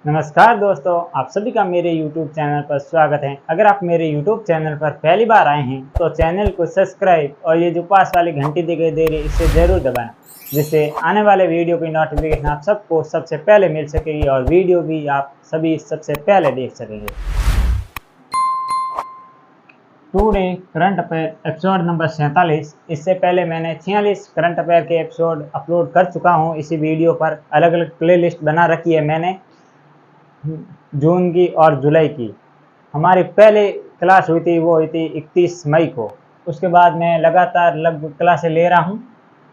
नमस्कार दोस्तों, आप सभी का मेरे YouTube चैनल पर स्वागत है। अगर आप मेरे YouTube चैनल पर पहली बार आए हैं तो चैनल को सब्सक्राइब और ये जो पास वाली घंटी दिखाई दे रही है इसे ज़रूर दबाएं, जिससे आने वाले वीडियो की नोटिफिकेशन आप सबको सबसे पहले मिल सकेगी और वीडियो भी आप सभी सबसे पहले देख सकेंगे। Today current affair episode number 47। इससे पहले मैंने 46 करंट अफेयर के एपिसोड अपलोड कर चुका हूँ। इसी वीडियो पर अलग अलग प्लेलिस्ट बना रखी है मैंने जून की और जुलाई की। हमारी पहले क्लास हुई थी वो हुई थी 31 मई को। उसके बाद मैं लगातार लगभग क्लासें ले रहा हूँ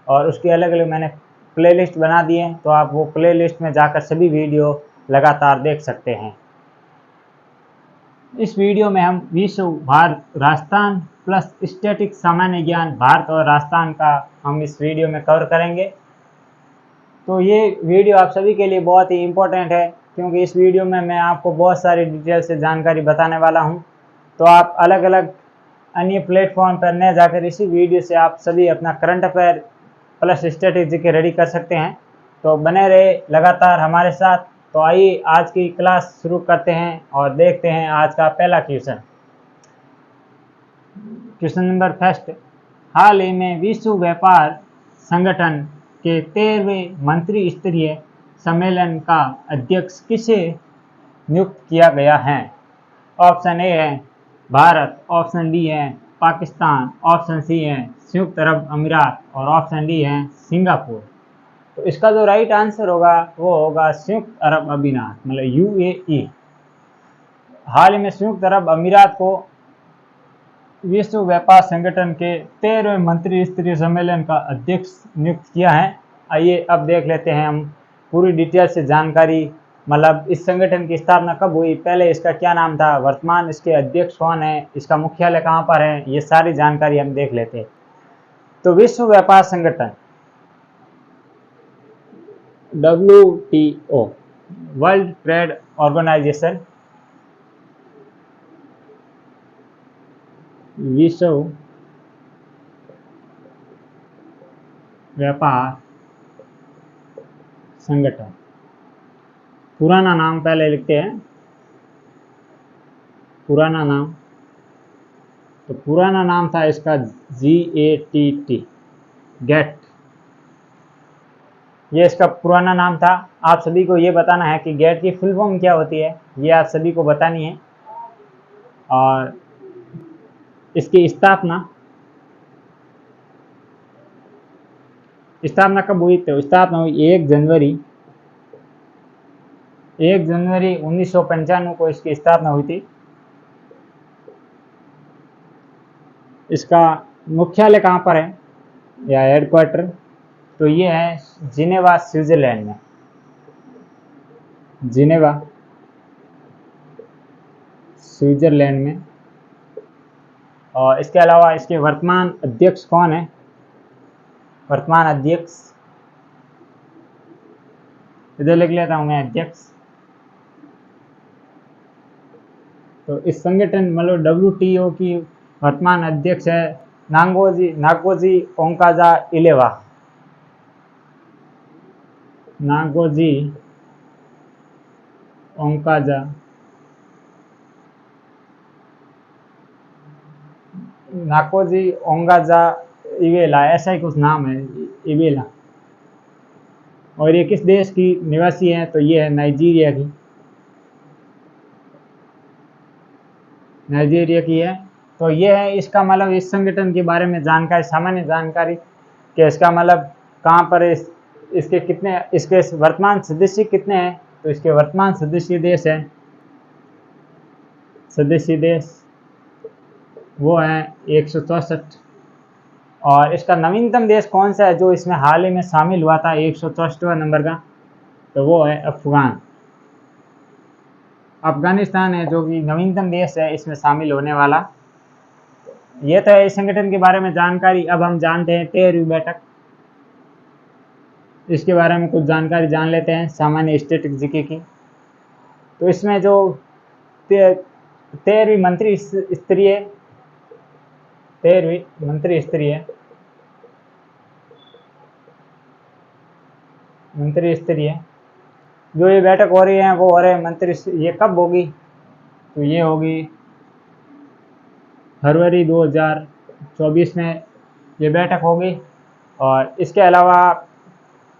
और उसकी अलग अलग मैंने प्लेलिस्ट बना दी है, तो आप वो प्लेलिस्ट में जाकर सभी वीडियो लगातार देख सकते हैं। इस वीडियो में हम विश्व भारत राजस्थान प्लस स्टैटिक सामान्य ज्ञान भारत और राजस्थान का हम इस वीडियो में कवर करेंगे। तो ये वीडियो आप सभी के लिए बहुत ही इम्पोर्टेंट है, क्योंकि इस वीडियो में मैं आपको बहुत सारी डिटेल से जानकारी बताने वाला हूं। तो आप अलग अलग अन्य प्लेटफॉर्म पर न जाकर इसी वीडियो से आप सभी अपना current affair plus static GK ready कर सकते हैं। तो बने रहे लगातार हमारे साथ। तो आइए आज की क्लास शुरू करते हैं और देखते हैं आज का पहला क्वेश्चन। क्वेश्चन नंबर फर्स्ट, हाल ही में विश्व व्यापार संगठन के 13वें मंत्री स्तरीय सम्मेलन का अध्यक्ष किसे नियुक्त किया गया है? ऑप्शन ए है भारत, ऑप्शन बी है पाकिस्तान, ऑप्शन सी है संयुक्त अरब अमीरात और ऑप्शन डी है सिंगापुर। तो इसका जो राइट आंसर होगा वो होगा संयुक्त अरब अमीरात, मतलब यूएई। हाल ही में संयुक्त अरब अमीरात को विश्व व्यापार संगठन के 13वें मंत्री स्तरीय सम्मेलन का अध्यक्ष नियुक्त किया है। आइए अब देख लेते हैं हम पूरी डिटेल से जानकारी, मतलब इस संगठन की स्थापना कब हुई, पहले इसका क्या नाम था, वर्तमान इसके अध्यक्ष कौन है, इसका मुख्यालय कहाँ पर है, ये सारी जानकारी हम देख लेते हैं। तो विश्व व्यापार संगठन WTO, वर्ल्ड ट्रेड ऑर्गेनाइजेशन, विश्व व्यापार संगठन, पुराना नाम पहले लिखते हैं। पुराना नाम, तो पुराना नाम था इसका GATT, गेट। ये इसका पुराना नाम था। आप सभी को ये बताना है कि गेट की फुल फॉर्म क्या होती है, ये आप सभी को बतानी है। और इसकी स्थापना कब हुई? तो स्थापना हुई 1 जनवरी 1995 को इसकी स्थापना हुई थी। इसका मुख्यालय कहाँ पर है या हेडक्वार्टर? तो ये है जिनेवा, स्विट्जरलैंड में। जिनेवा, स्विट्जरलैंड में। और इसके अलावा इसके वर्तमान अध्यक्ष कौन है? वर्तमान अध्यक्ष इधर लिख लेता हूं मैं, अध्यक्ष। तो इस संगठन मतलब WTO की वर्तमान अध्यक्ष है नागोजी ओंकाजा-इलेवा। नागोजी ओंकाजा नाकोजी ओंगाजा इवेला, ऐसा ही कुछ नाम है, इवेला। और ये किस देश की निवासी है? तो ये है नाइजीरिया की। नाइजीरिया की है। तो ये है इसका मतलब इस संगठन के बारे में जानकारी, सामान्य जानकारी कि इसका मतलब कहाँ पर इसके कितने, इसके वर्तमान सदस्य कितने हैं? तो इसके वर्तमान सदस्य देश है, सदस्य देश वो है 164। और इसका नवीनतम देश कौन सा है जो इसमें हाल ही में शामिल हुआ था 164वां नंबर का? तो वो है अफगानिस्तान है, जो कि नवीनतम देश है इसमें शामिल होने वाला। ये तो है इस संगठन के बारे में जानकारी। अब हम जानते हैं 13वीं बैठक, इसके बारे में कुछ जानकारी जान लेते हैं सामान्य स्टैटिक जीके की। तो इसमें जो 13वीं मंत्री स्तरीय जो ये बैठक हो रही है वो हो रहे मंत्री, ये कब होगी, तो ये होगी फरवरी 2024 में ये बैठक होगी। और इसके अलावा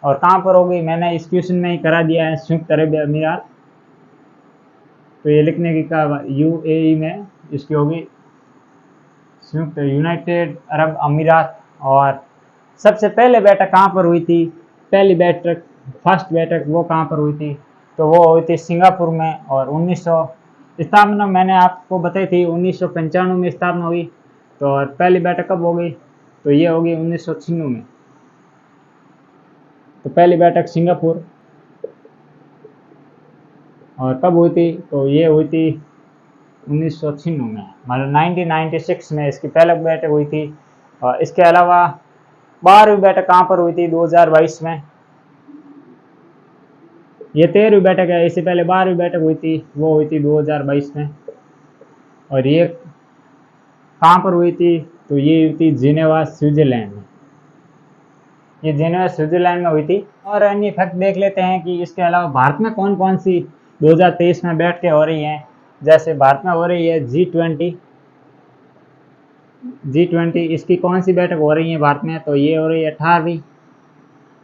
और कहाँ पर होगी, मैंने इस क्वेश्चन में ही करा दिया है, संयुक्त अरब अमीरात। तो ये लिखने की का यूएई में इसकी होगी, संयुक्त यूनाइटेड अरब अमीरात। और सबसे पहले बैठक कहाँ पर हुई थी, पहली बैठक, फर्स्ट बैठक वो कहाँ पर हुई थी, तो वो हुई थी सिंगापुर में। और 1900 स्थापना मैंने आपको बताई थी 1995 में स्थापना हुई। तो और पहली बैठक कब होगी, तो ये होगी 1996 में। तो पहली बैठक सिंगापुर। और कब हुई थी, तो ये हुई थी 1996 में, मतलब 1996 में इसकी पहली बैठक हुई थी। और इसके अलावा 12वीं बैठक कहाँ पर हुई थी, 2022 में। ये 13वीं बैठक है, इससे पहले 12वीं बैठक हुई थी, वो हुई थी 2022 में। और ये कहाँ पर हुई थी, तो ये हुई थी जिनेवा स्विट्जरलैंड में, ये जिनेवा स्विट्जरलैंड में हुई थी। और अन्य फैक्ट देख लेते हैं कि इसके अलावा भारत में कौन कौन सी 2023 में बैठ के हो रही हैं। जैसे भारत में हो रही है G20, इसकी कौन सी बैठक हो रही है भारत में, तो ये हो रही है 18वीं।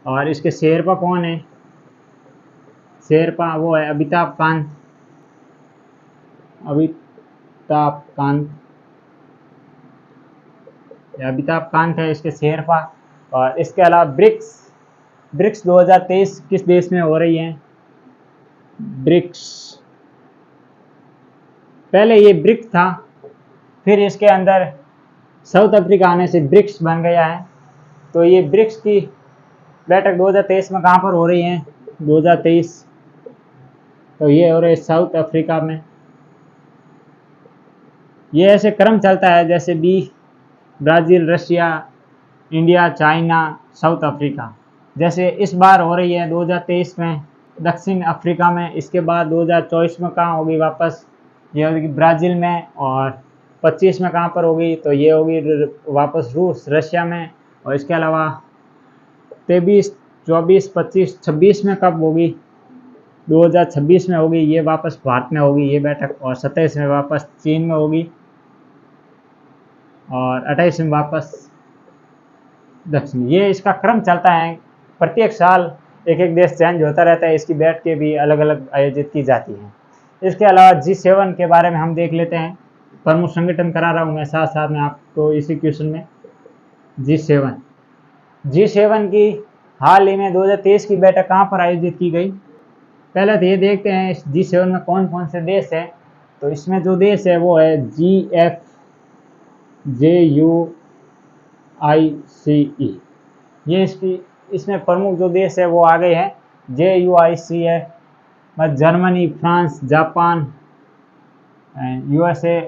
और इसके शेरपा कौन है, शेरपा वो है अमिताभ कांत, अमिताभ कांत है इसके शेरपा। और इसके अलावा ब्रिक्स 2023 किस देश में हो रही है, ब्रिक्स, पहले ये ब्रिक्स था, फिर इसके अंदर साउथ अफ्रीका आने से ब्रिक्स बन गया है। तो ये ब्रिक्स की बैठक 2023 में कहाँ पर हो रही है, 2023, तो ये हो रही है साउथ अफ्रीका में। ये ऐसे क्रम चलता है जैसे Brazil, Russia, India, China, south Africa. जैसे इस बार हो रही है 2023 में दक्षिण अफ्रीका में, इसके बाद 2024 में कहाँ होगी वापस, ये होगी ब्राज़ील में। और 25 में कहाँ पर होगी, तो ये होगी वापस रूस, रशिया में। और इसके अलावा 23, 24, 25, 26 में कब होगी, 2026 में होगी, ये वापस भारत में होगी ये बैठक। और 27 में वापस चीन में होगी। और 28 में वापस दक्षिण। ये इसका क्रम चलता है, प्रत्येक साल एक एक देश चेंज होता रहता है, इसकी बैठकें भी अलग अलग आयोजित की जाती हैं। इसके अलावा G7 के बारे में हम देख लेते हैं, प्रमुख संगठन करा रहा हूँ मैं साथ साथ में आपको इसी क्वेश्चन में। G7 की हाल ही में 2023 की बैठक कहाँ पर आयोजित की गई, पहले तो ये देखते हैं इस G7 में कौन कौन से देश हैं। तो इसमें जो देश है वो है JUICE, ये इसमें प्रमुख जो देश है वो आ गए हैं। JUIC है, Germany, France, Japan, USA,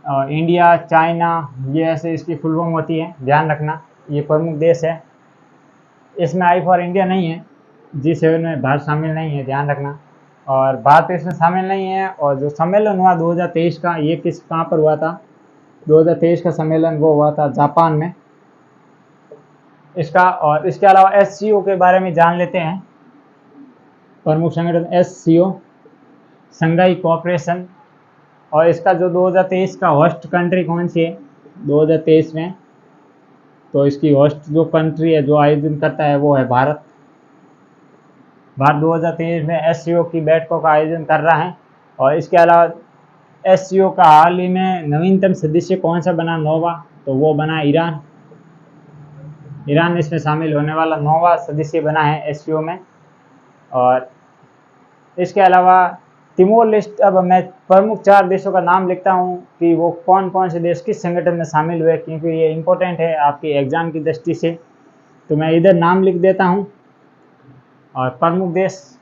India, China, ये ऐसे इसकी फुल फॉर्म होती है, ध्यान रखना ये प्रमुख देश है। इसमें आई फॉर इंडिया नहीं है, G7 में भारत शामिल नहीं है, ध्यान रखना। और भारत इसमें शामिल नहीं है। और जो सम्मेलन हुआ 2023 का, ये कहाँ पर हुआ था, 2023 का सम्मेलन वो हुआ था जापान में इसका। और इसके अलावा SCO के बारे में जान लेते हैं, प्रमुख संगठन SCO, शंघाई कोऑपरेशन। और इसका जो 2023 का होस्ट कंट्री कौन सी है 2023 में, तो इसकी होस्ट जो कंट्री है, जो आयोजन करता है, वो है भारत। भारत 2023 में SCO की बैठकों का आयोजन कर रहा है। और इसके अलावा SCO का हाल ही में नवीनतम सदस्य कौन सा बना, नोवा, तो वो बना ईरान। ईरान इसमें शामिल होने वाला 9वां सदस्य बना है SCO में। और इसके अलावा तिमोर लिस्ट, अब मैं प्रमुख 4 देशों का नाम लिखता हूँ कि वो कौन कौन से देश किस संगठन में शामिल हुए, क्योंकि ये इंपॉर्टेंट है आपकी एग्जाम की दृष्टि से। तो मैं इधर नाम लिख देता हूँ। और प्रमुख देश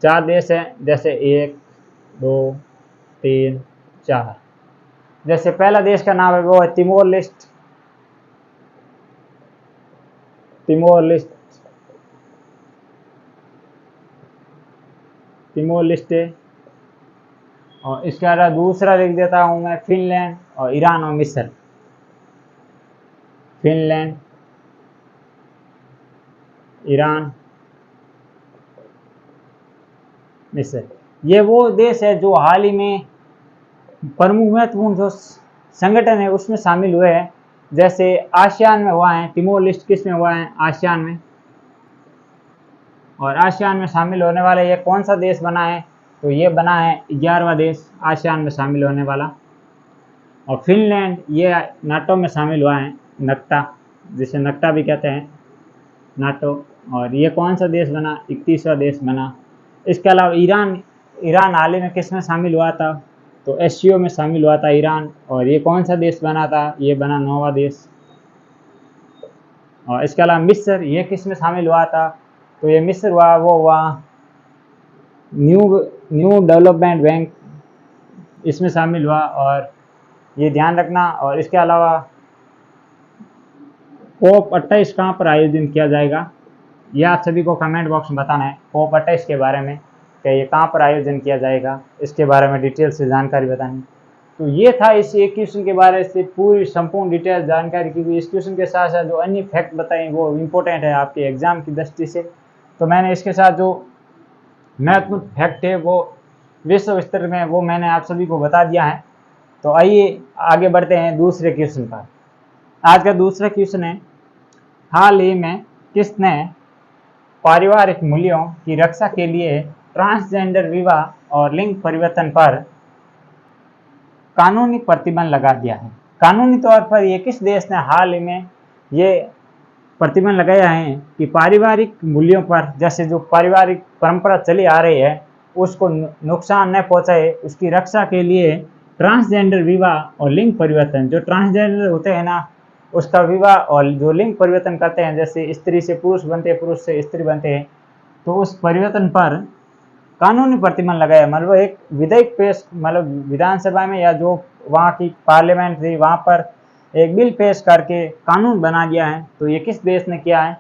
4 देश हैं, जैसे 1, 2, 3, 4। जैसे पहला देश का नाम है वो है तिमोर लिस्ट, तिमोर लिस्ट। और इसके अलावा दूसरा लिख देता हूँ मैं फिनलैंड और ईरान और मिस्र। फिनलैंड, ईरान मिस्र। ये वो देश है जो हाल ही में प्रमुख महत्वपूर्ण जो संगठन है उसमें शामिल हुए हैं, जैसे आसियान में हुआ है। तिमोर लिस्ट किस में हुआ है? आसियान में। और आसियान में शामिल होने वाला ये कौन सा देश बना है? तो ये बना है 11वां देश आसियान में शामिल होने वाला। और फिनलैंड ये नाटो में शामिल हुआ है, नक्टा, जिसे नक्टा भी कहते हैं, नाटो। और ये कौन सा देश बना? 31वां देश बना। इसके अलावा ईरान हाल ही में किस में शामिल हुआ था? तो एससीओ में शामिल हुआ था ईरान। और ये कौन सा देश बना था? ये बना 9वां देश। और इसके अलावा मिस्र, ये किस में शामिल हुआ था? तो ये मिस्र हुआ न्यू डेवलपमेंट बैंक, इसमें शामिल हुआ। और ये ध्यान रखना। और इसके अलावा COP 28 कहाँ पर आयोजन किया जाएगा, ये आप सभी को कमेंट बॉक्स में बताना है। COP 28 के बारे में कि ये कहाँ पर आयोजन किया जाएगा, इसके बारे में डिटेल से जानकारी बतानी। तो ये था इस एक क्वेश्चन के बारे से पूरी संपूर्ण डिटेल जानकारी, क्योंकि इस क्वेश्चन के साथ साथ जो अन्य फैक्ट बताएं वो इम्पोर्टेंट है आपके एग्जाम की दृष्टि से। तो मैंने इसके साथ जो महत्वपूर्ण फैक्ट है वो विश्व स्तर में वो मैंने आप सभी को बता दिया है। तो आइए आगे बढ़ते हैं दूसरे क्वेश्चन पर। आज का दूसरा क्वेश्चन है, हाल ही में किसने पारिवारिक मूल्यों की रक्षा के लिए ट्रांसजेंडर विवाह और लिंग परिवर्तन पर कानूनी प्रतिबंध लगा दिया है? कानूनी तौर पर ये किस देश ने हाल ही में ये प्रतिबंध लगाया है कि पारिवारिक मूल्यों पर, जैसे जो पारिवारिक परंपरा चली आ रही है उसको नुकसान न पहुंचाए, उसकी रक्षा के लिए ट्रांसजेंडर विवाह और लिंग परिवर्तन, जो ट्रांसजेंडर होते हैं ना उसका विवाह, और जो लिंग परिवर्तन करते हैं जैसे स्त्री से पुरुष बनते हैं, पुरुष से स्त्री बनते हैं, तो उस परिवर्तन पर कानूनी प्रतिबंध लगाया। मतलब एक विधेयक पेश, मतलब विधानसभा में या जो वहाँ की पार्लियामेंट थी वहाँ पर एक बिल पेश करके कानून बना दिया है। तो ये किस देश ने किया है?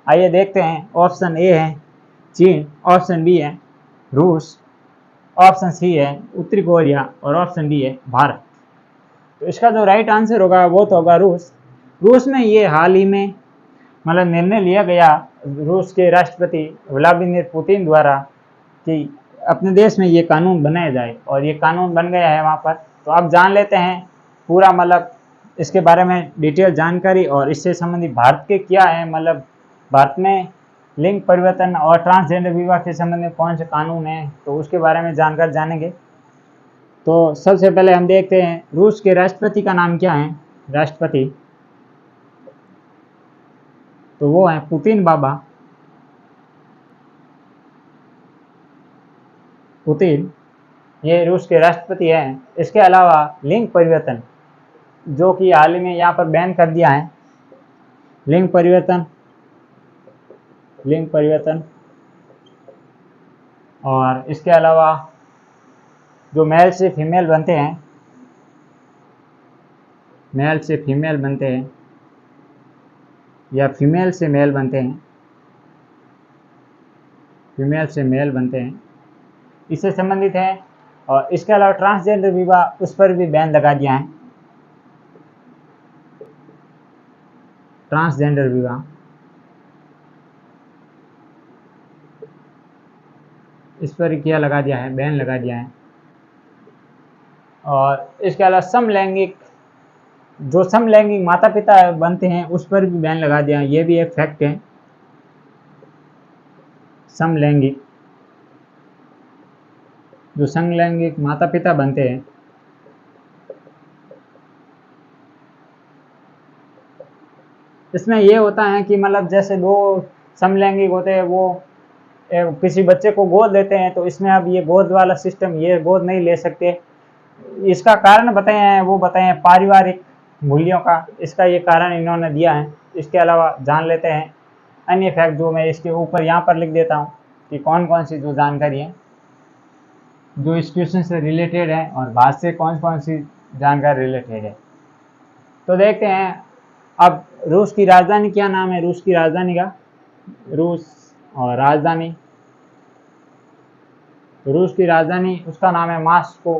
आइए देखते हैं। ऑप्शन ए है चीन, ऑप्शन बी है रूस, ऑप्शन सी है उत्तरी कोरिया और ऑप्शन डी है भारत। तो इसका जो राइट आंसर होगा वो तो होगा रूस। रूस में ये हाल ही में मतलब निर्णय लिया गया रूस के राष्ट्रपति व्लादिमीर पुतिन द्वारा कि अपने देश में ये कानून बनाया जाए, और ये कानून बन गया है वहाँ पर। तो अब जान लेते हैं पूरा मतलब इसके बारे में डिटेल जानकारी, और इससे संबंधित भारत के क्या है, मतलब भारत में लिंग परिवर्तन और ट्रांसजेंडर विवाह के संबंध में कौन से कानून है, तो उसके बारे में जानकर जानेंगे। तो सबसे पहले हम देखते हैं रूस के राष्ट्रपति का नाम क्या है। राष्ट्रपति तो वो है पुतिन बाबा, पुतिन, ये रूस के राष्ट्रपति हैं। इसके अलावा लिंग परिवर्तन जो कि हाल ही में यहाँ पर बैन कर दिया है, लिंग परिवर्तन, लिंग परिवर्तन। और इसके अलावा जो मेल से फीमेल बनते हैं, मेल से फीमेल बनते हैं या फीमेल से मेल बनते हैं, फीमेल से मेल बनते हैं, इससे संबंधित है। और इसके अलावा ट्रांसजेंडर विवाह उस पर भी बैन लगा दिया है। ट्रांसजेंडर विवाह इस पर क्या लगा दिया है? बैन लगा दिया है। और इसके अलावा समलैंगिक, जो समलैंगिक माता पिता बनते हैं उस पर भी बैन लगा दिया है। ये भी एक फैक्ट है। समलैंगिक, जो समलैंगिक माता पिता बनते हैं, इसमें ये होता है कि मतलब जैसे दो समलैंगिक होते हैं वो किसी बच्चे को गोद लेते हैं, तो इसमें अब ये गोद वाला सिस्टम, ये गोद नहीं ले सकते। इसका कारण बताए हैं, वो बताए हैं पारिवारिक मूल्यों का, इसका ये कारण इन्होंने दिया है। इसके अलावा जान लेते हैं अन्य फैक्ट जो मैं इसके ऊपर यहाँ पर लिख देता हूँ कि कौन कौन सी जो जानकारी है जो इस क्वेश्चन से रिलेटेड है और भारत से कौन कौन सी जानकारी रिलेटेड है। तो देखते हैं अब रूस की राजधानी क्या नाम है? रूस की राजधानी का, रूस और राजधानी, तो रूस की राजधानी उसका नाम है मॉस्को।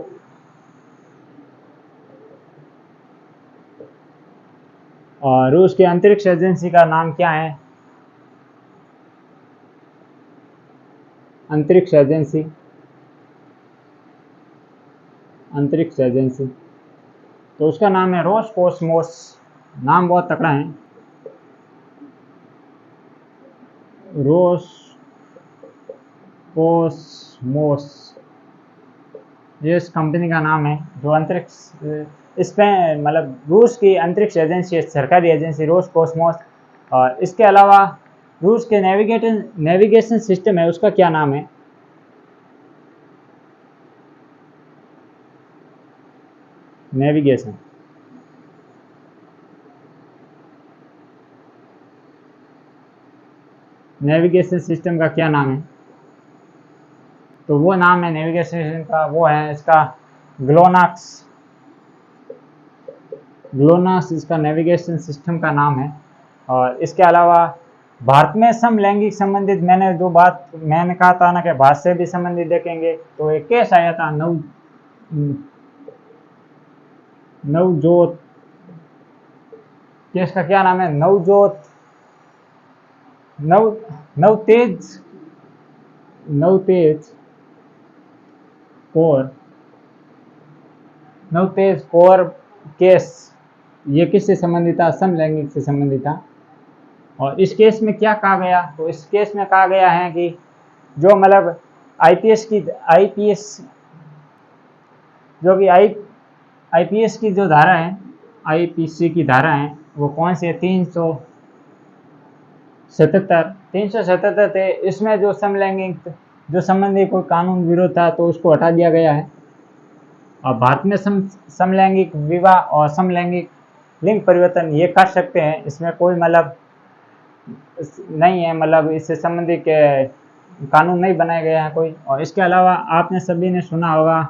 और रूस की अंतरिक्ष एजेंसी का नाम क्या है? अंतरिक्ष एजेंसी, अंतरिक्ष एजेंसी, तो उसका नाम है रोसकोसमोस। नाम बहुत तकड़ा है, रोसकोसमोस, ये इस कंपनी का नाम है जो अंतरिक्ष, इसमें मतलब रूस की अंतरिक्ष एजेंसी है, सरकारी एजेंसी रोसकोसमोस। और इसके अलावा रूस के नेविगेशन सिस्टम है, उसका क्या नाम है? नेविगेशन सिस्टम का क्या नाम है? तो वो नाम है नेविगेशन सिस्टम का, वो है इसका ग्लोनाक्स। ग्लोनास इसका नेविगेशन सिस्टम का नाम है। और इसके अलावा भारत में समलैंगिक संबंधित, मैंने कहा था ना कि भारत से भी संबंधित देखेंगे, तो एक केस आया था नवजोत, केस का क्या नाम है? नवतेज कौर केस। ये किससे संबंधित था? समलैंगिक से संबंधित था। और इस केस में क्या कहा गया? तो इस केस में कहा गया है कि जो मतलब आईपीएस की जो धारा है, आईपीसी की धारा है, वो कौन सी है? 377 थे। इसमें जो समलैंगिक जो संबंधी कोई कानून विरोध था तो उसको हटा दिया गया है। और भारत में समलैंगिक विवाह और समलैंगिक लिंग परिवर्तन ये कर सकते हैं, इसमें कोई मतलब नहीं है, मतलब इससे संबंधित कानून नहीं बनाए गए हैं कोई। और इसके अलावा आपने सभी ने सुना होगा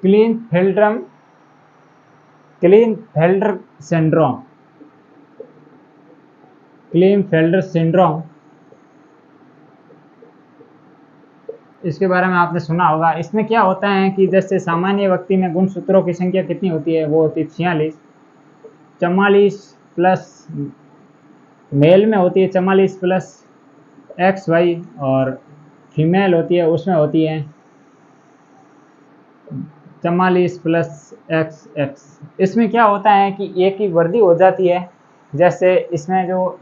क्लीनफेल्टर सिंड्रोम, इसके बारे में आपने सुना होगा। इसमें क्या होता है कि जैसे सामान्य व्यक्ति में गुणसूत्रों की संख्या कितनी होती है? वो होती है 44 प्लस, मेल में होती है 44 प्लस XY, और फीमेल होती है उसमें होती है 44 प्लस XX। इसमें क्या होता है कि एक की वृद्धि हो जाती है, जैसे इसमें जो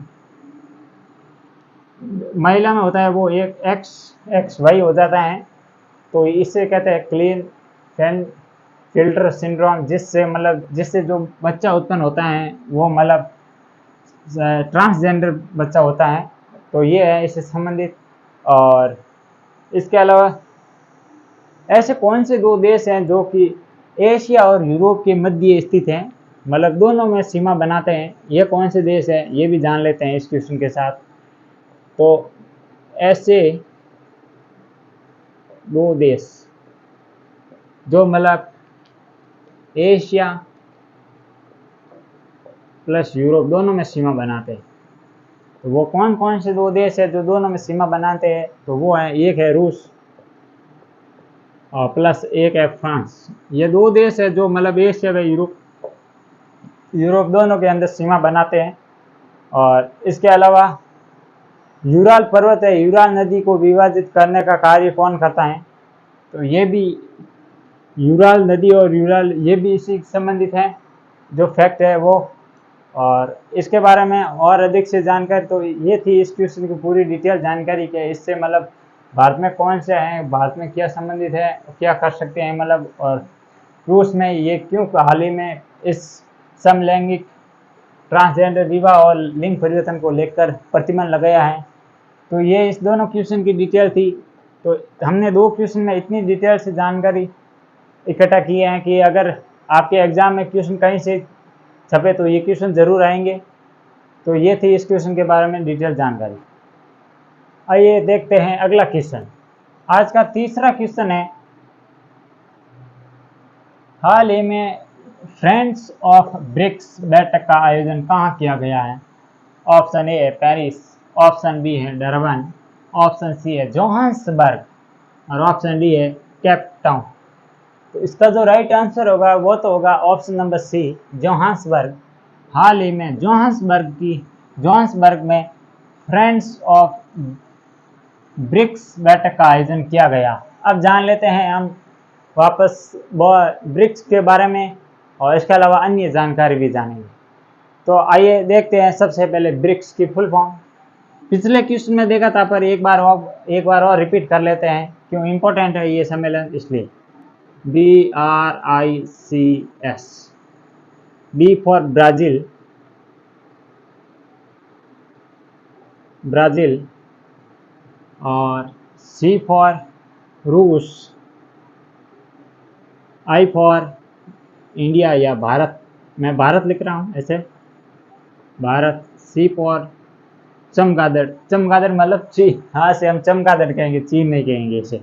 महिला में होता है वो एक XY हो जाता है, तो इससे कहते हैं क्लीनफेल्टर सिंड्रोम, जिससे जो बच्चा उत्पन्न होता है वो मतलब ट्रांसजेंडर बच्चा होता है। तो ये है इससे संबंधित। और इसके अलावा ऐसे कौन से दो देश हैं जो कि एशिया और यूरोप के मध्य स्थित हैं, मतलब दोनों में सीमा बनाते हैं? ये कौन से देश हैं ये भी जान लेते हैं इस क्वेश्चन के साथ। तो ऐसे दो देश जो मतलब एशिया प्लस यूरोप दोनों में सीमा बनाते हैं, तो वो कौन कौन से दो देश है जो दोनों में सीमा बनाते हैं? तो वो है, एक है रूस और प्लस एक है फ्रांस। ये दो देश है जो मतलब एशिया व यूरोप दोनों के अंदर सीमा बनाते हैं। और इसके अलावा यूराल पर्वत है, यूराल नदी को विभाजित करने का कार्य कौन करता है? तो ये भी यूराल नदी और यूराल ये भी इसी संबंधित है जो फैक्ट है वो। और इसके बारे में और अधिक से जानकारी, तो ये थी इस क्वेश्चन की पूरी डिटेल जानकारी के इससे मतलब भारत में कौन से हैं, भारत में क्या संबंधित है, क्या कर सकते हैं मतलब, और रूस में ये क्यों हाल ही में इस समलैंगिक ट्रांसजेंडर विवाह और लिंग परिवर्तन को लेकर प्रतिबंध लगाया है। तो ये इस दोनों क्वेश्चन की डिटेल थी। तो हमने दो क्वेश्चन में इतनी डिटेल से जानकारी इकट्ठा किए हैं कि अगर आपके एग्जाम में क्वेश्चन कहीं से छपे तो ये क्वेश्चन जरूर आएंगे। तो ये थी इस क्वेश्चन के बारे में डिटेल जानकारी। आइए देखते हैं अगला क्वेश्चन। आज का तीसरा क्वेश्चन है, हाल ही में फ्रेंड्स ऑफ ब्रिक्स बैठक का आयोजन कहाँ किया गया है? ऑप्शन ए है पेरिस, ऑप्शन बी है डरबन, ऑप्शन सी है जोहान्सबर्ग, और ऑप्शन डी है केप टाउन। तो इसका जो राइट आंसर होगा वो तो होगा ऑप्शन नंबर सी, जोहान्सबर्ग। हाल ही में जोहान्सबर्ग में फ्रेंड्स ऑफ ब्रिक्स बैठक का आयोजन किया गया। अब जान लेते हैं हम वापस ब्रिक्स के बारे में और इसके अलावा अन्य जानकारी भी जानेंगे। तो आइए देखते हैं सबसे पहले ब्रिक्स की फुल फॉर्म। पिछले क्वेश्चन में देखा था, पर एक बार और रिपीट कर लेते हैं, क्यों इम्पोर्टेंट है ये सम्मेलन इसलिए। BRICS, बी फॉर ब्राज़ील, और C फॉर रूस, I फॉर इंडिया या भारत, मैं भारत लिख रहा हूँ ऐसे, भारत। C फॉर चमगादड़, चमगादड़ मतलब चीन, हाँ से हम चमगादड़ कहेंगे, चीन नहीं कहेंगे इसे।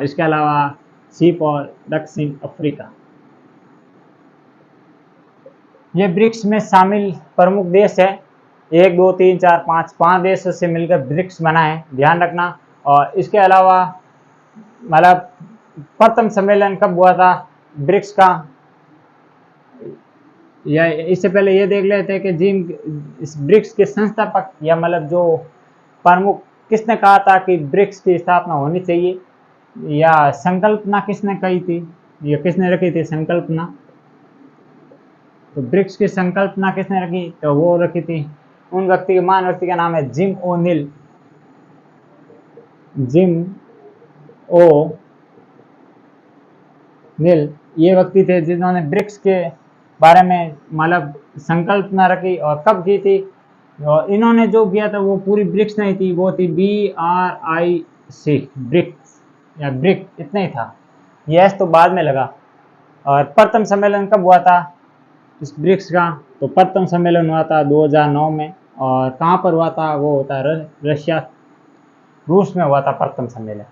इसके अलावा C फॉर दक्षिण अफ्रीका। ये ब्रिक्स में शामिल प्रमुख देश है, 1 2 3 4 5 देशों से मिलकर ब्रिक्स बना है, ध्यान रखना। और इसके अलावा मतलब प्रथम सम्मेलन कब हुआ था ब्रिक्स का, या इससे पहले ये देख लेते हैं कि जिन इस ब्रिक्स के संस्थापक या मतलब जो प्रमुख किसने कहा था कि ब्रिक्स की स्थापना होनी चाहिए, या संकल्पना किसने कही थी, या किसने रखी थी संकल्पना। तो ब्रिक्स की संकल्पना किसने रखी, तो वो रखी थी उन व्यक्ति, महान व्यक्ति का नाम है जिम ओ नील। ये व्यक्ति थे जिन्होंने ब्रिक्स के बारे में मतलब संकल्पना रखी, और कब की थी। और इन्होंने जो किया था वो पूरी ब्रिक्स नहीं थी, वो थी BRIC, ब्रिक्स या ब्रिक, इतना ही था। यस तो बाद में लगा। और प्रथम सम्मेलन कब हुआ था इस ब्रिक्स का, तो प्रथम सम्मेलन हुआ था 2009 में। और कहाँ पर हुआ था, वो होता है रशिया, रूस में हुआ था प्रथम सम्मेलन।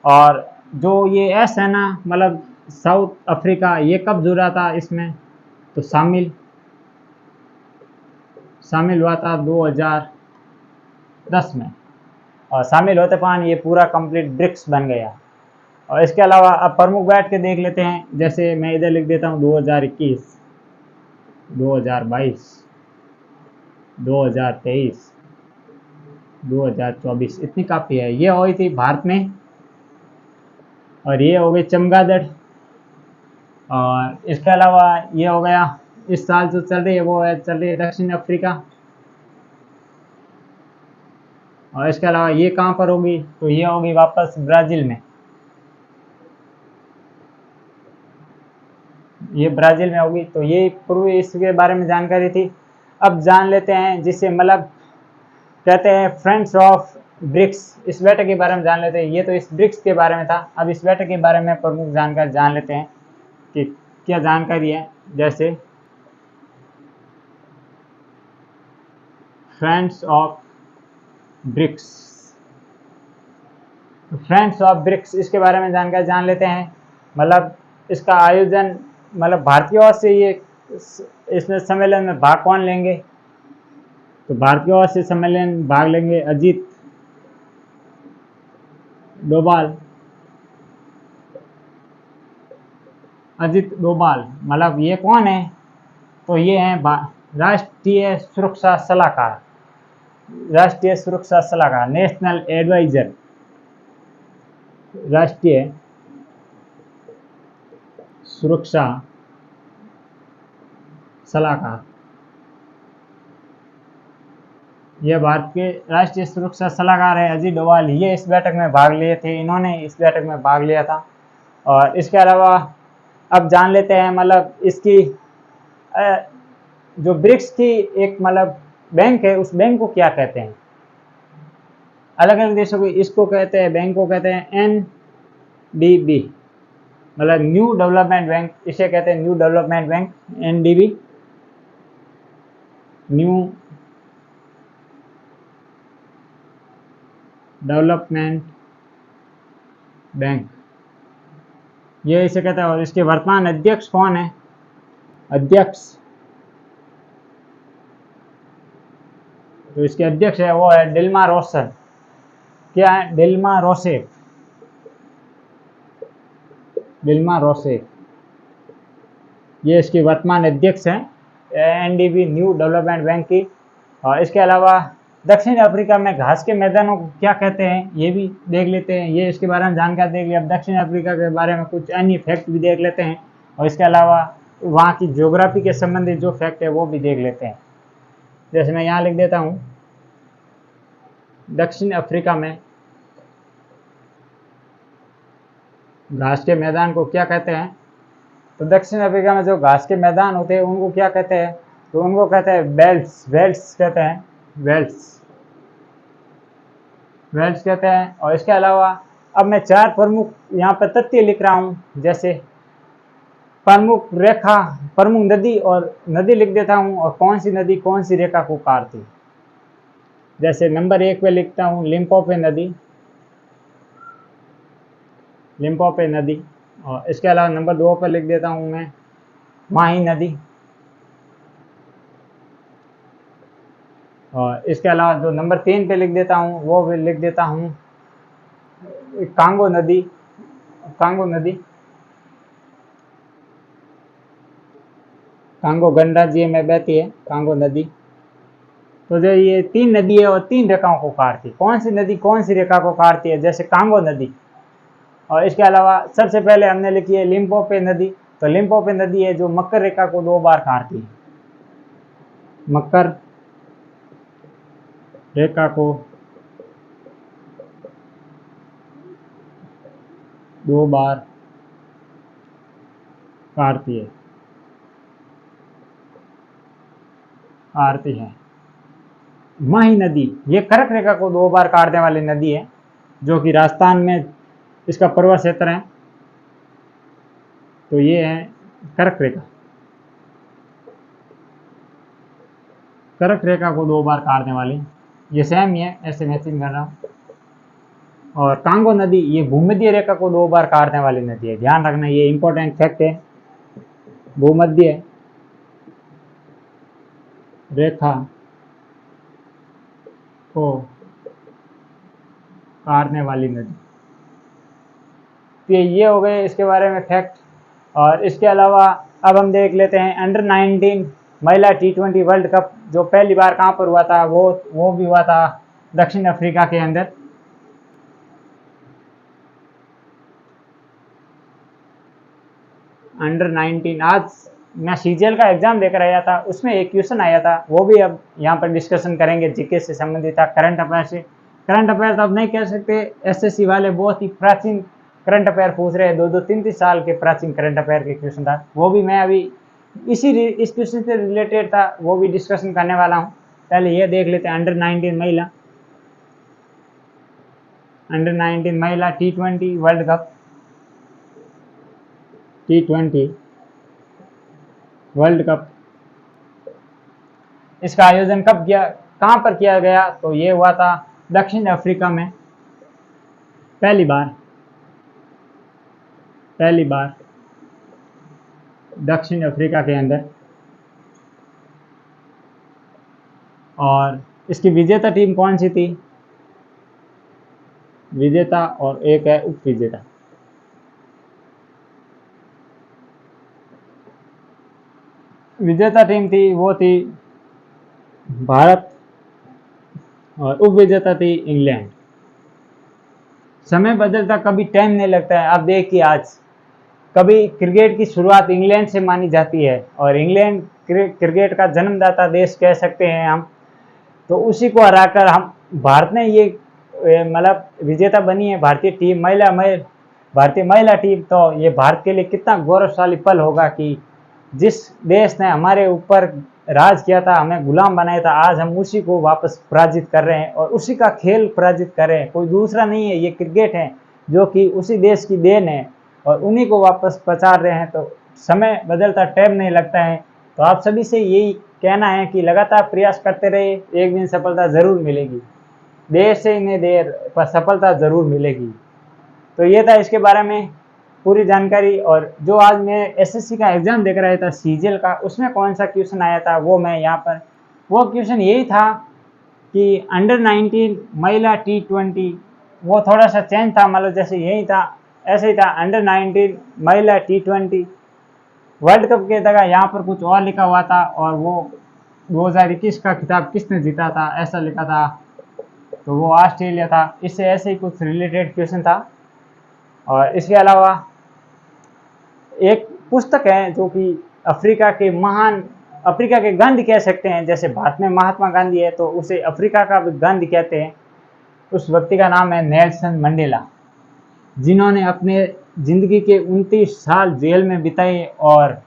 और जो ये एस है ना, मतलब साउथ अफ्रीका, ये कब जुड़ा था इसमें, तो शामिल हुआ था 2010 में। और शामिल होते पान ये पूरा कंप्लीट ब्रिक्स बन गया। और इसके अलावा अब प्रमुख बैठ के देख लेते हैं, जैसे मैं इधर लिख देता हूँ 2021, 2022, 2023, 2024, इतनी काफ़ी है। ये हुई थी भारत में, और ये हो गई चमगादड़। और इसके अलावा ये हो गया इस साल जो चल रही है, वो है चल रही है दक्षिण अफ्रीका। और इसके अलावा ये कहाँ पर होगी, तो ये होगी वापस ब्राज़ील में, ये ब्राज़ील में होगी। तो ये पूर्व इसके बारे में जानकारी थी। अब जान लेते हैं जिसे मतलब कहते हैं फ्रेंड्स ऑफ ब्रिक्स, इस बैठक के बारे में जान लेते हैं। ये तो इस ब्रिक्स के बारे में था, अब इस बैठक के बारे में प्रमुख जानकारी जान लेते हैं कि क्या जानकारी है। जैसे friends of BRICS, friends of BRICS इसके बारे में जानकारी जान लेते हैं। मतलब इसका आयोजन मतलब भारतीय ओर से ये इसमें सम्मेलन में भाग कौन लेंगे, तो भारतीय ओर से सम्मेलन भाग लेंगे अजीत डोभाल, मतलब ये कौन है, तो ये हैं राष्ट्रीय सुरक्षा सलाहकार, नेशनल एडवाइजर, राष्ट्रीय सुरक्षा सलाहकार। ये भारत के राष्ट्रीय सुरक्षा सलाहकार है अजीत डोभाल, ये इस बैठक में भाग लिए थे, इन्होंने इस बैठक में भाग लिया था। और इसके अलावा अब जान लेते हैं मतलब इसकी जो ब्रिक्स की एक मतलब बैंक है, उस बैंक को क्या कहते हैं। अलग अलग देशों की इसको कहते हैं, बैंक को कहते हैं NDB, मतलब न्यू डेवलपमेंट बैंक, इसे कहते हैं new development bank, NDB, new development bank, ये इसे कहता है। और इसके वर्तमान अध्यक्ष कौन है, अध्यक्ष, तो इसके अध्यक्ष है वो है डिल्मा रोसेफ। क्या है, डिल्मा रोसेफ, ये इसकी वर्तमान अध्यक्ष हैं NDB न्यू डेवलपमेंट बैंक की। और इसके अलावा दक्षिण अफ्रीका में घास के मैदानों को क्या कहते हैं ये भी देख लेते हैं, ये इसके बारे में जानकारी देख लिया। अब दक्षिण अफ्रीका के बारे में कुछ अन्य फैक्ट भी देख लेते हैं और इसके अलावा वहाँ की ज्योग्राफी के संबंधित जो फैक्ट है वो भी देख लेते हैं। जैसे मैं यहाँ लिख देता हूँ, दक्षिण अफ्रीका में घास के मैदान को क्या कहते हैं। तो दक्षिण अफ्रीका में जो घास के मैदान होते हैं उनको क्या कहते हैं, तो उनको कहते हैं वेल्ड्स, वेल्ड्स कहते हैं, वेल्ड्स, वेल्ड्स कहते हैं। और इसके अलावा अब मैं 4 प्रमुख यहाँ पर तथ्य लिख रहा हूँ, जैसे प्रमुख रेखा, प्रमुख नदी और नदी लिख देता हूँ और कौन सी नदी कौन सी रेखा को काटती। जैसे नंबर 1 पे लिखता हूँ लिम्पोपो नदी, लिम्पोपो नदी। और इसके अलावा नंबर 2 पर लिख देता हूँ मैं माही नदी। और इसके अलावा जो नंबर 3 पे लिख देता हूँ वो भी लिख देता हूँ कांगो नदी, कांगो नदी, कांगो गणराज्य में बहती है कांगो नदी। तो जो ये 3 नदी है और 3 रेखाओं को काटती है, कौन सी नदी कौन सी रेखा को काटती है, जैसे कांगो नदी। और इसके अलावा सबसे पहले हमने लिखी है लिम्पोपो नदी, तो लिम्पोपो नदी है जो मकर रेखा को 2 बार काटती है, मकर रेखा को 2 बार काटती है, काटती है। माही नदी ये कर्क रेखा को 2 बार काटने वाली नदी है, जो कि राजस्थान में इसका पर्वत क्षेत्र है। तो ये है कर्क रेखा, कर्क रेखा को 2 बार काटने वाली, ये सेम ही है, ऐसे मैचिंग कर रहा हूँ। और कांगो नदी ये भूमध्य रेखा को 2 बार काटने वाली नदी है, ध्यान रखना, ये इंपॉर्टेंट फैक्ट है। भूमध्य रेखा को काटने वाली नदी। तो ये हो गए इसके बारे में फैक्ट। और इसके अलावा अब हम देख लेते हैं अंडर 19 महिला T20 वर्ल्ड कप जो पहली बार कहाँ पर हुआ था, वो भी हुआ था दक्षिण अफ्रीका के अंदर। अंडर 19 आज मैं सीजीएल का एग्जाम देकर आया था, उसमें एक क्वेश्चन आया था, वो भी अब यहाँ पर डिस्कशन करेंगे, जीके से संबंधित था, करंट अफेयर से। करंट अफेयर तो अब नहीं कह सकते, एसएससी वाले बहुत ही प्राचीन करंट अफेयर पूछ रहे हैं, 2-3 साल के प्राचीन करंट अफेयर के क्वेश्चन था, वो भी मैं अभी इस क्वेश्चन से रिलेटेड था, वो भी डिस्कशन करने वाला हूँ। पहले ये देख लेते हैं अंडर 19 महिला, अंडर 19 महिला T20 world cup, T20 world cup, इसका आयोजन कब किया, कहाँ पर किया गया, तो ये हुआ था दक्षिण अफ्रीका में पहली बार दक्षिण अफ्रीका के अंदर। और इसकी विजेता टीम कौन सी थी, विजेता और एक है उप विजेता। विजेता टीम थी वो थी भारत और उप विजेता थी इंग्लैंड। समय बदलता कभी टाइम नहीं लगता है। आप देखिए आज कभी क्रिकेट की शुरुआत इंग्लैंड से मानी जाती है और इंग्लैंड क्रिकेट का जन्मदाता देश कह सकते हैं हम, तो उसी को हराकर हम भारत ने ये मतलब विजेता बनी है भारतीय टीम, भारतीय महिला टीम। तो ये भारत के लिए कितना गौरवशाली पल होगा कि जिस देश ने हमारे ऊपर राज किया था, हमें गुलाम बनाया था, आज हम उसी को वापस पराजित कर रहे हैं और उसी का खेल पराजित कर रहे हैं। कोई दूसरा नहीं है, ये क्रिकेट है जो कि उसी देश की देन है और उन्हीं को वापस पचार रहे हैं। तो समय बदलता टाइम नहीं लगता है। तो आप सभी से यही कहना है कि लगातार प्रयास करते रहे, एक दिन सफलता ज़रूर मिलेगी, देर से नहीं देर पर सफलता ज़रूर मिलेगी। तो ये था इसके बारे में पूरी जानकारी। और जो आज मैं एसएससी का एग्ज़ाम देकर आया था सीजीएल का, उसमें कौन सा क्वेश्चन आया था वो मैं यहाँ पर, वो क्वेश्चन यही था कि अंडर 19 महिला T20, वो थोड़ा सा चेंज था, मतलब जैसे यही था ऐसे ही था, अंडर 19 महिला T20 वर्ल्ड कप के जगह यहाँ पर कुछ और लिखा हुआ था और वो 2021 का खिताब किसने जीता था, ऐसा लिखा था, तो वो ऑस्ट्रेलिया था। इससे ऐसे ही कुछ रिलेटेड क्वेश्चन था। और इसके अलावा एक पुस्तक है जो कि अफ्रीका के गांधी कह सकते हैं। जैसे भारत में महात्मा गांधी है तो उसे अफ्रीका का भी गांधी कहते हैं। उस व्यक्ति का नाम है नेल्सन मंडेला, जिन्होंने अपने जिंदगी के 29 साल जेल में बिताए और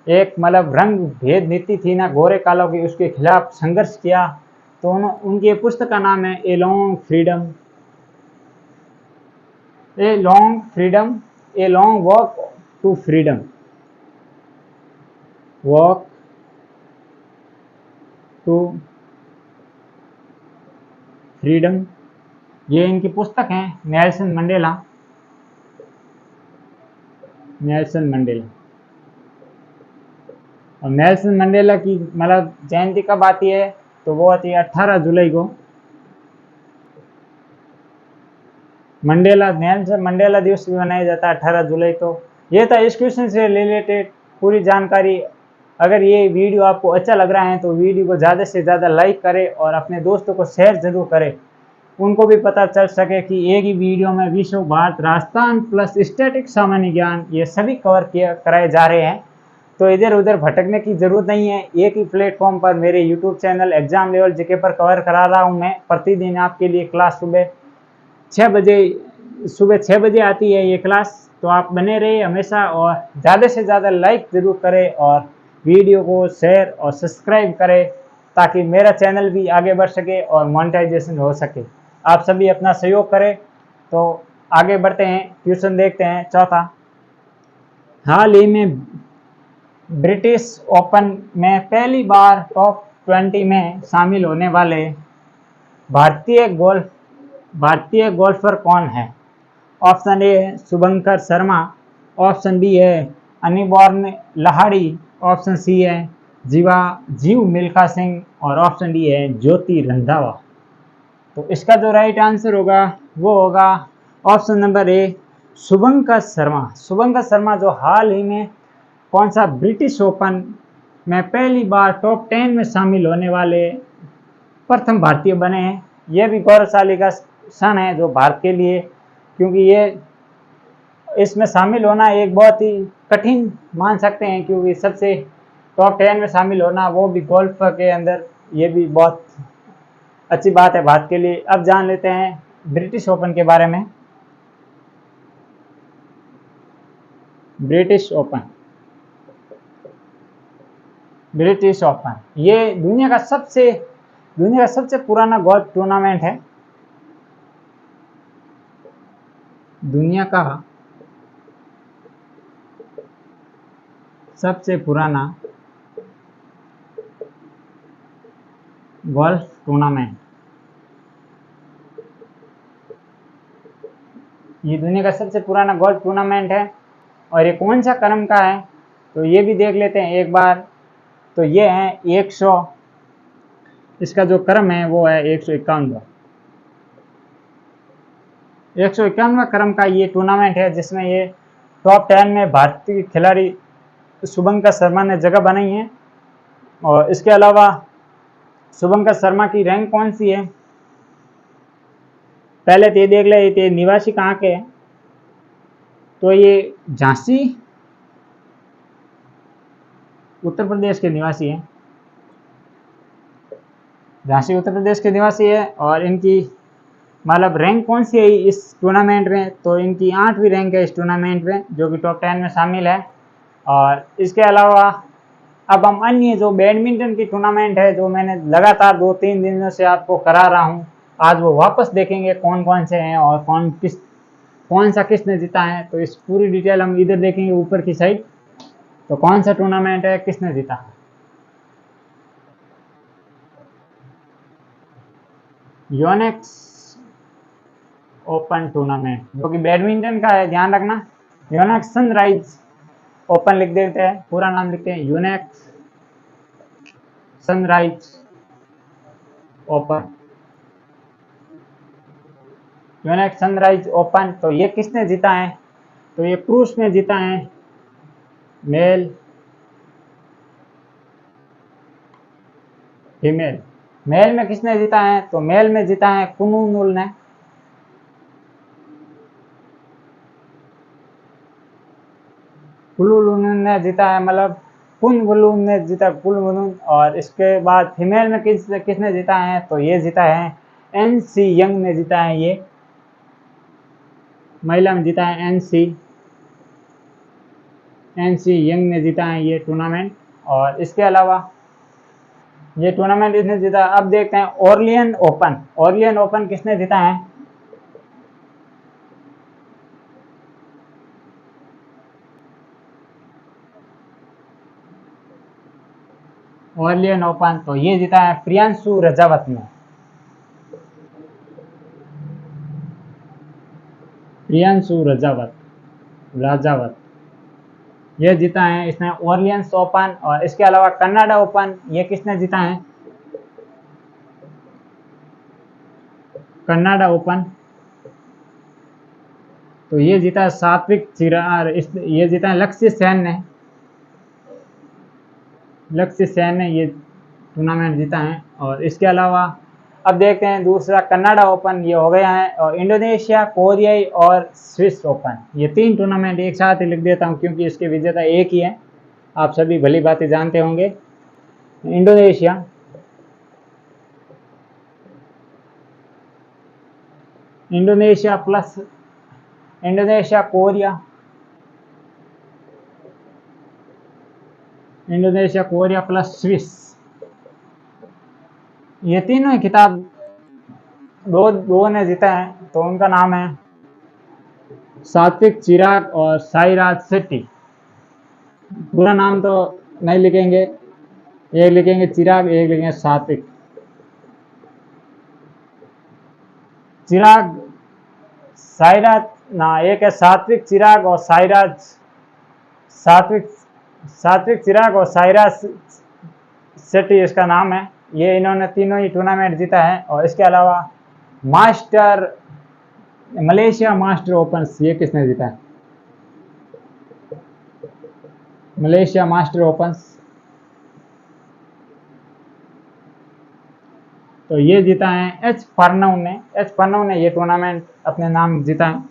एक मतलब रंग भेद नीति थी ना गोरे कालों की, उसके खिलाफ संघर्ष किया। तो उनकी पुस्तक का नाम है a long walk to freedom, walk to freedom, ये इनकी पुस्तक है। नेल्सन मंडेला और नेल्सन मंडेला की मतलब जयंती कब आती है, तो वो आती है 18 जुलाई को। नेल्सन मंडेला दिवस भी मनाया जाता है 18 जुलाई। तो ये था इस क्वेश्चन से रिलेटेड पूरी जानकारी। अगर ये वीडियो आपको अच्छा लग रहा है तो वीडियो को ज़्यादा से ज़्यादा लाइक करें और अपने दोस्तों को शेयर जरूर करें, उनको भी पता चल सके कि एक ही वीडियो में विश्व, भारत, राजस्थान प्लस स्टैटिक सामान्य ज्ञान ये सभी कराए जा रहे हैं। तो इधर उधर भटकने की जरूरत नहीं है। एक ही प्लेटफॉर्म पर मेरे YouTube channel exam level GK पर कवर करा रहा हूँ मैं प्रतिदिन आपके लिए क्लास। सुबह 6 बजे आती है ये क्लास। तो आप बने रहिए हमेशा और ज़्यादा से ज़्यादा लाइक ज़रूर करें और वीडियो को शेयर और सब्सक्राइब करें ताकि मेरा चैनल भी आगे बढ़ सके और मोनेटाइजेशन हो सके। आप सभी अपना सहयोग करें। तो आगे बढ़ते हैं, क्वेश्चन देखते हैं चौथा। हाल ही में ब्रिटिश ओपन में पहली बार टॉप 20 में शामिल होने वाले भारतीय गोल्फर कौन है? ऑप्शन ए है शुभंकर शर्मा, ऑप्शन बी है अनिबॉर्न लहाड़ी, ऑप्शन सी है जीव मिल्खा सिंह और ऑप्शन डी है ज्योति रंधावा। तो इसका जो राइट आंसर होगा वो होगा ऑप्शन नंबर ए शुभंकर शर्मा जो हाल ही में कौन सा ब्रिटिश ओपन में पहली बार टॉप 10 में शामिल होने वाले प्रथम भारतीय बने हैं। यह भी गौरवशाली का क्षण है जो भारत के लिए, क्योंकि ये इसमें शामिल होना एक बहुत ही कठिन मान सकते हैं, क्योंकि सबसे टॉप 10 में शामिल होना वो भी गोल्फ के अंदर, ये भी बहुत अच्छी बात है भारत के लिए। अब जान लेते हैं ब्रिटिश ओपन के बारे में। ब्रिटिश ओपन ये दुनिया का सबसे पुराना गोल्फ टूर्नामेंट है। दुनिया का सबसे पुराना गोल्फ टूर्नामेंट, ये दुनिया का सबसे पुराना गोल्फ टूर्नामेंट है। और ये कौन सा क्रम का है तो ये भी देख लेते हैं एक बार। तो ये है 100, इसका जो क्रम है वो है 151वां क्रम का ये टूर्नामेंट है, जिसमें ये टॉप 10 में भारतीय खिलाड़ी शुभंकर शर्मा ने जगह बनाई है। और इसके अलावा शुभंकर शर्मा की रैंक कौन सी है, पहले तो ये देख ले ये निवासी कहाँ के हैं। तो ये झांसी उत्तर प्रदेश के निवासी हैं, झांसी उत्तर प्रदेश के निवासी है। और इनकी मतलब रैंक कौन सी है इस टूर्नामेंट में, तो इनकी 8वीं रैंक है इस टूर्नामेंट में, जो कि टॉप 10 में शामिल है। और इसके अलावा अब हम अन्य जो बैडमिंटन की टूर्नामेंट है जो मैंने लगातार 2-3 दिनों से आपको करा रहा हूँ, आज वो वापस देखेंगे कौन कौन से हैं और कौन सा किसने जीता है। तो इस पूरी डिटेल हम इधर देखेंगे ऊपर की साइड। तो कौन सा टूर्नामेंट है, किसने जीता है। योनेक्स ओपन टूर्नामेंट जो कि बैडमिंटन का है, ध्यान रखना। योनेक्स सनराइज ओपन लिख देते हैं, पूरा नाम लिखते हैं Yonex sunrise open. Yonex sunrise open तो ये किसने जीता है, तो ये क्रूस ने जीता है, मेल फीमेल। मेल में किसने जीता है? तो मेल में जीता है कुनूनुल ने। कुलुलुन ने जीता है, मतलब कुनवलुन ने जीता कुलवलुन। और इसके बाद फीमेल में किसने जीता है? तो ये जीता है एनसी यंग ने जीता है। ये महिला में जीता है एनसी यंग ने जीता है ये टूर्नामेंट। और इसके अलावा ये टूर्नामेंट इसने जीता। अब देखते हैं ऑरलियन ओपन। ऑरलियन ओपन किसने जीता है? ऑरलियन ओपन तो ये जीता है प्रियांशु रजावत ने। प्रियांशु राजावत ये जीता है इसने ऑरलियंस ओपन। और इसके अलावा कनाडा ओपन ये किसने जीता है? कनाडा ओपन तो ये जीता है सात्विक चिराग। ये जीता है लक्ष्य सेन ने ये टूर्नामेंट जीता है। और इसके अलावा अब देखते हैं दूसरा कनाडा ओपन ये हो गया है। और इंडोनेशिया, कोरियाई और स्विस ओपन, ये 3 टूर्नामेंट एक साथ ही लिख देता हूँ क्योंकि इसके विजेता एक ही है। आप सभी भली बातें जानते होंगे। Indonesia, Korea, Indonesia Korea plus Swiss, ये तीनों ही खिताब दो ने जीता है। तो उनका नाम है सात्विक चिराग और साईराज शेट्टी। पूरा नाम तो नहीं लिखेंगे, एक लिखेंगे चिराग, एक लिखेंगे सात्विक। चिराग साईराज ना, एक है सात्विक चिराग और सात्विक चिराग और साईराज शेट्टी इसका नाम है। ये इन्होंने तीनों ही टूर्नामेंट जीता है। और इसके अलावा मलेशिया मास्टर ओपन ये किसने जीता है? मलेशिया मास्टर ओपन तो ये जीता है एच फर्नौ ने ये टूर्नामेंट अपने नाम जीता है।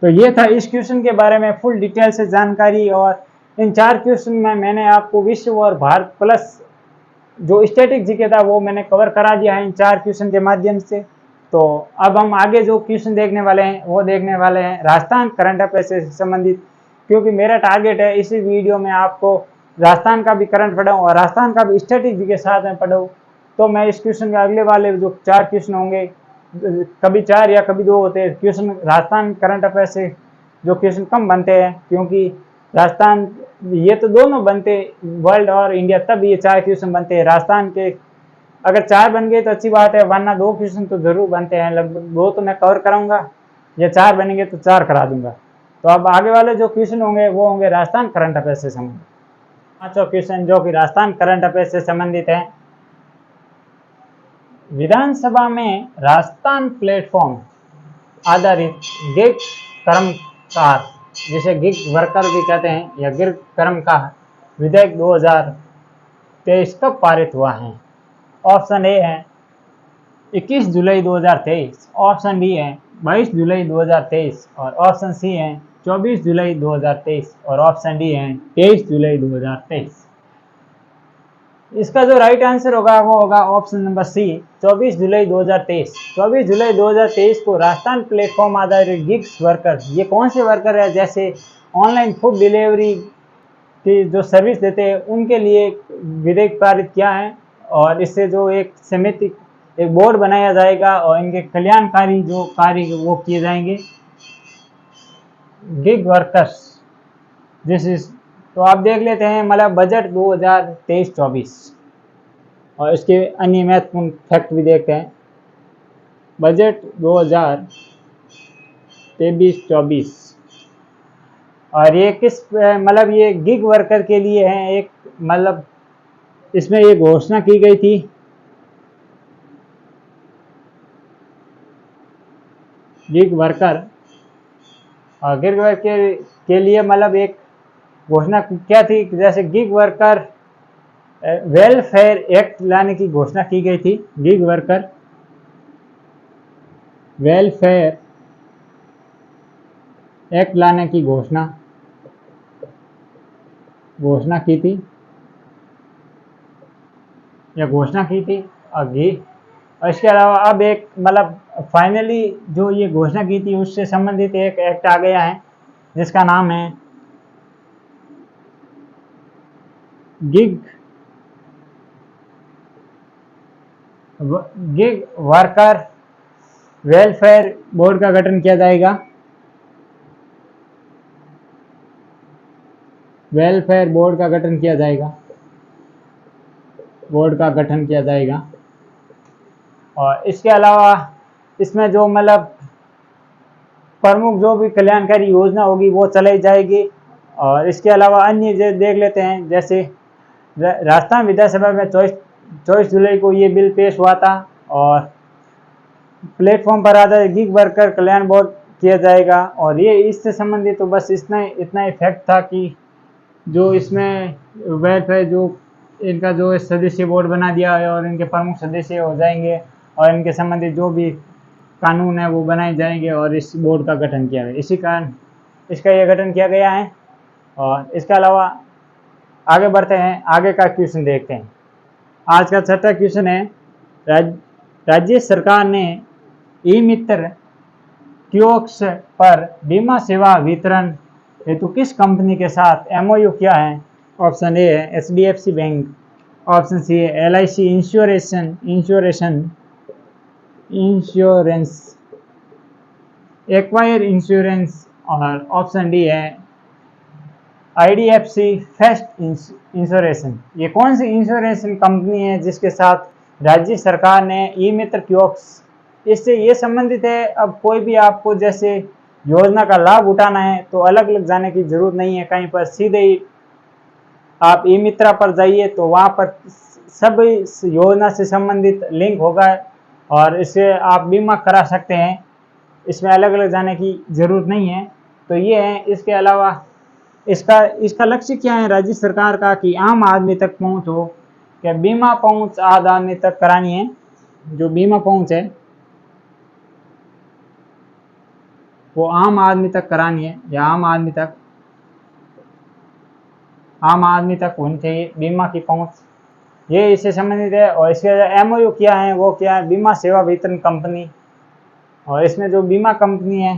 तो ये था इस क्वेश्चन के बारे में फुल डिटेल से जानकारी। और इन 4 क्वेश्चन में मैंने आपको विश्व और भारत प्लस जो स्टैटिक जीके था वो मैंने कवर करा दिया है इन 4 क्वेश्चन के माध्यम से। तो अब हम आगे जो क्वेश्चन देखने वाले हैं वो देखने वाले हैं राजस्थान करंट अफेयर से संबंधित, क्योंकि मेरा टारगेट है इसी वीडियो में आपको राजस्थान का भी करंट पढ़ाऊँ और राजस्थान का भी स्टैटिक जीके साथ में पढ़ाऊँ। तो मैं इस क्वेश्चन के अगले वाले जो 4 क्वेश्चन होंगे, कभी 4 या कभी 2 होते हैं क्वेश्चन राजस्थान करंट अफेयर से, जो क्वेश्चन कम बनते हैं क्योंकि राजस्थान ये तो दोनों बनते वर्ल्ड और इंडिया, तब ये 4 क्वेश्चन बनते हैं राजस्थान के। अगर 4 बन गए तो अच्छी बात है, वरना 2 क्वेश्चन तो जरूर बनते हैं। लगभग 2 तो मैं कवर कराऊंगा, या 4 बनेंगे तो 4 करा दूंगा। तो अब आगे वाले जो क्वेश्चन होंगे वो होंगे राजस्थान करंट अफेयर से संबंधित। 5वां क्वेश्चन जो कि राजस्थान करंट अफेयर से संबंधित है, विधानसभा में राजस्थान प्लेटफॉर्म आधारित गिग कर्मकार, जिसे गिग वर्कर भी कहते हैं या गिग कर्मकार विधेयक 2023 कब पारित हुआ है? ऑप्शन ए है 21 जुलाई 2023, ऑप्शन बी है 22 जुलाई 2023 और ऑप्शन सी है 24 जुलाई 2023 और ऑप्शन डी है 23 जुलाई 2023। इसका जो राइट आंसर होगा वो होगा ऑप्शन नंबर सी 24 जुलाई 2023। 24 जुलाई 2023 को राजस्थान प्लेटफॉर्म आधारित गिग्स वर्कर, ये कौन से वर्कर है? जैसे ऑनलाइन फूड डिलीवरी की जो सर्विस देते हैं उनके लिए विधेयक पारित किया है। और इससे जो एक समिति, एक बोर्ड बनाया जाएगा और इनके कल्याणकारी जो कार्य वो किए जाएंगे गिग वर्कर्स। दिस इज, तो आप देख लेते हैं मतलब बजट 2023-24 और इसके अन्य महत्वपूर्ण फैक्ट भी देखते हैं। बजट 2023-24 और ये किस मतलब ये गिग वर्कर के लिए है। एक मतलब इसमें ये घोषणा की गई थी गिग वर्कर और गिग वर्कर के लिए मतलब एक घोषणा क्या थी, जैसे गिग वर्कर वेलफेयर एक्ट लाने की घोषणा की गई थी। गिग वर्कर वेलफेयर एक्ट लाने की घोषणा की थी अभी। और इसके अलावा अब एक मतलब फाइनली जो ये घोषणा की थी उससे संबंधित एक एक्ट आ गया है जिसका नाम है गिग वर्कर वेलफेयर बोर्ड का गठन किया जाएगा। वेलफेयर बोर्ड का गठन किया जाएगा। और इसके अलावा इसमें जो मतलब प्रमुख जो भी कल्याणकारी योजना होगी वो चलाई जाएगी। और इसके अलावा अन्य देख लेते हैं, जैसे राजस्थान विधानसभा में 24 जुलाई को ये बिल पेश हुआ था और प्लेटफॉर्म पर आधारित गिग वर्कर कल्याण बोर्ड किया जाएगा। और ये इससे संबंधित तो बस इतना ही फैक्ट था कि जो इसमें वेलफेयर जो इनका जो सदस्य बोर्ड बना दिया है और इनके प्रमुख सदस्य हो जाएंगे और इनके संबंधित जो भी कानून है वो बनाए जाएंगे और इस बोर्ड का गठन किया गया। इसी कारण इसका यह गठन किया गया है। और इसके अलावा आगे बढ़ते हैं, आगे का क्वेश्चन देखते हैं। आज का छठा क्वेश्चन है, राज्य सरकार ने ई मित्र कियोस्क पर बीमा सेवा वितरण हेतु किस कंपनी के साथ एमओयू किया है? ऑप्शन ए है एचडीएफसी बैंक, ऑप्शन सी है एलआईसी इंश्योरेंस एक्वायर इंश्योरेंस, और ऑप्शन डी है आईडीएफसी फर्स्ट इंश्योरेंस। ये कौन सी इंश्योरेंस कंपनी है जिसके साथ राज्य सरकार ने ई मित्र कियोस्क, इससे ये संबंधित है। अब कोई भी आपको जैसे योजना का लाभ उठाना है तो अलग अलग जाने की जरूरत नहीं है, कहीं पर सीधे ही आप ई मित्रा पर जाइए तो वहाँ पर सब योजना से संबंधित लिंक होगा और इससे आप बीमा करा सकते हैं। इसमें अलग अलग जाने की जरूरत नहीं है। तो ये है। इसके अलावा इसका लक्ष्य क्या है राज्य सरकार का, कि आम आदमी तक पहुंच हो, क्या बीमा पहुंच आम आदमी तक करानी है। जो बीमा पहुंच है वो आम आदमी तक करानी है, या आम आदमी तक होनी चाहिए बीमा की पहुंच, ये इससे संबंधित है। और इसके एमओयू क्या है, वो क्या है, बीमा सेवा वितरण कंपनी। और इसमें जो बीमा कंपनी है,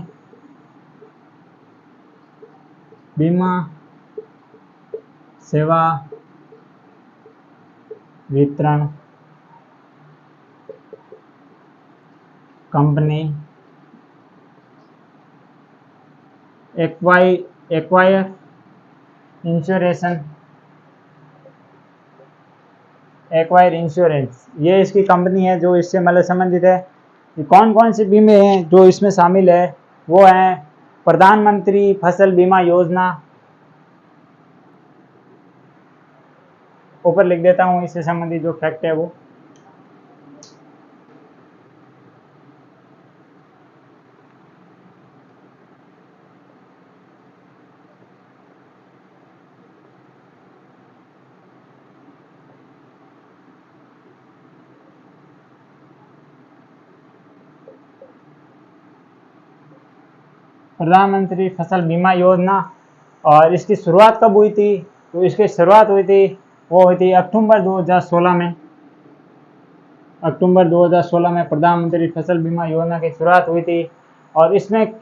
बीमा सेवा वितरण कंपनी एक्वायर इंश्योरेंस, ये इसकी कंपनी है जो इससे मतलब संबंधित है। कि कौन कौन से बीमे हैं जो इसमें शामिल है, वो हैं प्रधानमंत्री फसल बीमा योजना, ऊपर लिख देता हूँ इससे संबंधित जो फैक्ट है वो। प्रधानमंत्री फसल बीमा योजना। और इसकी शुरुआत कब हुई थी? तो इसकी शुरुआत हुई थी अक्टूबर 2016 में। अक्टूबर 2016 में प्रधानमंत्री फसल बीमा योजना की शुरुआत हुई थी। और इसमें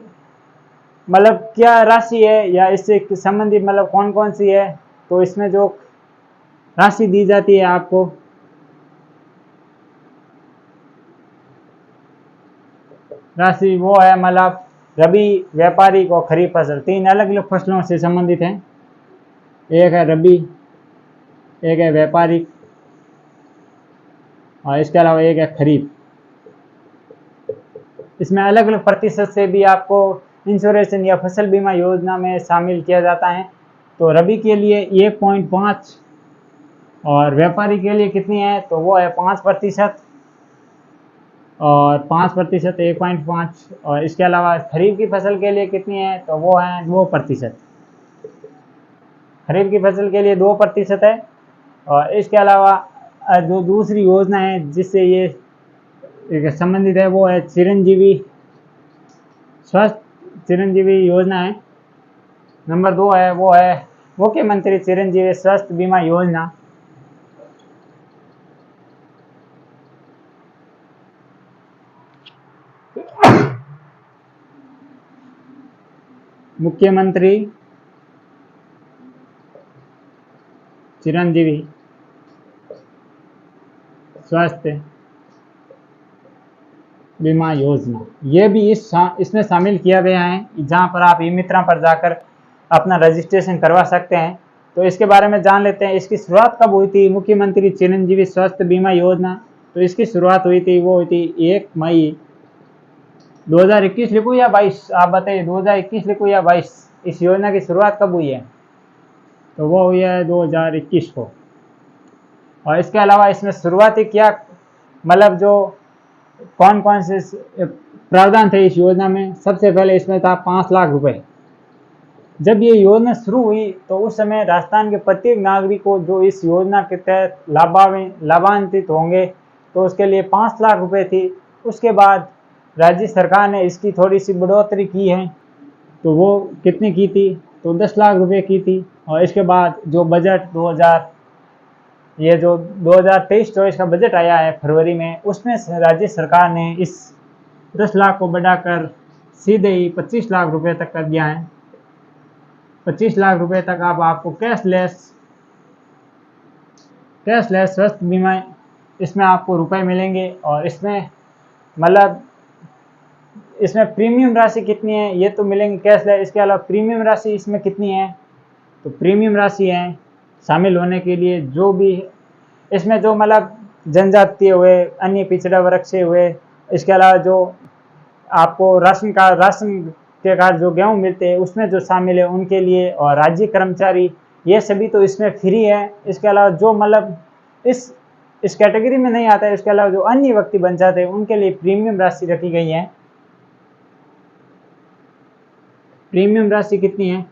मतलब क्या राशि है या इससे संबंधित मतलब कौन कौन सी है, तो इसमें जो राशि दी जाती है आपको, राशि वो है मतलब रबी, व्यापारिक और खरीफ फसल, तीन अलग अलग फसलों से संबंधित हैं। एक है रबी, एक है व्यापारिक और इसके अलावा एक है खरीफ। इसमें अलग अलग प्रतिशत से भी आपको इंश्योरेंस या फसल बीमा योजना में शामिल किया जाता है। तो रबी के लिए 1.5 और व्यापारी के लिए कितनी है, तो वो है 5% और 5% 1.5। और इसके अलावा खरीफ की फसल के लिए कितनी है, तो वो है 2%। खरीफ की फसल के लिए 2% है। और इसके अलावा जो दूसरी योजना है जिससे ये संबंधित है वो है चिरंजीवी योजना है। नंबर 2 है वो है मुख्यमंत्री चिरंजीवी स्वास्थ्य बीमा योजना। मुख्यमंत्री चिरंजीवी स्वास्थ्य बीमा योजना, ये भी इसमें शामिल किया गया है, जहां पर आप ई मित्रा पर जाकर अपना रजिस्ट्रेशन करवा सकते हैं। तो इसके बारे में जान लेते हैं। इसकी शुरुआत कब हुई थी? मुख्यमंत्री चिरंजीवी स्वास्थ्य बीमा योजना, तो इसकी शुरुआत हुई थी, वो हुई थी 1 मई 2021 लिखूं या 22? आप बताइए, 2021 लिखूं या 22? इस योजना की शुरुआत कब हुई है? तो वो हुई है 2021 को। और इसके अलावा इसमें शुरुआती क्या मतलब जो कौन कौन से प्रावधान थे इस योजना में? सबसे पहले इसमें था 5 लाख रुपए। जब ये योजना शुरू हुई तो उस समय राजस्थान के प्रत्येक नागरिक को जो इस योजना के तहत लाभान्वित होंगे तो उसके लिए 5 लाख रुपए थी। उसके बाद राज्य सरकार ने इसकी थोड़ी सी बढ़ोतरी की है, तो वो कितनी की थी? तो 10 लाख रुपए की थी। और इसके बाद जो बजट 2023-24 का बजट आया है फरवरी में, उसमें राज्य सरकार ने इस 10 लाख को बढ़ाकर सीधे ही 25 लाख रुपए तक कर दिया है। 25 लाख रुपए तक आपको कैशलेस स्वास्थ्य बीमा इसमें आपको रुपए मिलेंगे। और इसमें मतलब इसमें प्रीमियम राशि कितनी है ये तो मिलेंगे कैशलेस। इसके अलावा प्रीमियम राशि इसमें कितनी है? तो प्रीमियम राशि है शामिल होने के लिए जो भी इसमें जो मतलब जनजातीय हुए, अन्य पिछड़ा वर्ग से हुए, इसके अलावा जो आपको राशन के कार्ड जो गेहूँ मिलते हैं उसमें जो शामिल है उनके लिए, और राज्य कर्मचारी, ये सभी तो इसमें फ्री है। इसके अलावा जो मतलब इस कैटेगरी में नहीं आता है, इसके अलावा जो अन्य व्यक्ति बन जाते हैं उनके लिए प्रीमियम राशि रखी गई है। प्रीमियम राशि कितनी है?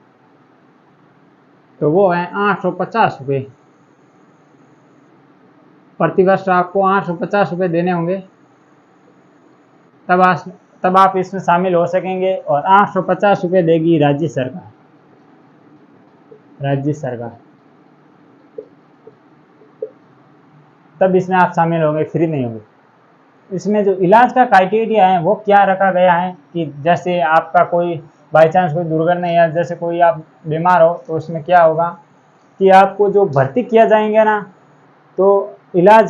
तो वो है 850 रुपये प्रतिवर्ष। आपको 850 रुपये देने होंगे, तब आप इसमें शामिल हो सकेंगे। और 850 रुपये देगी राज्य सरकार। तब इसमें आप शामिल होंगे, फ्री नहीं होंगे। इसमें जो इलाज का क्राइटेरिया है वो क्या रखा गया है कि जैसे आपका कोई बाई चांस कोई दुर्घटना या जैसे कोई आप बीमार हो तो उसमें क्या होगा कि आपको जो भर्ती किया जाएंगे ना, तो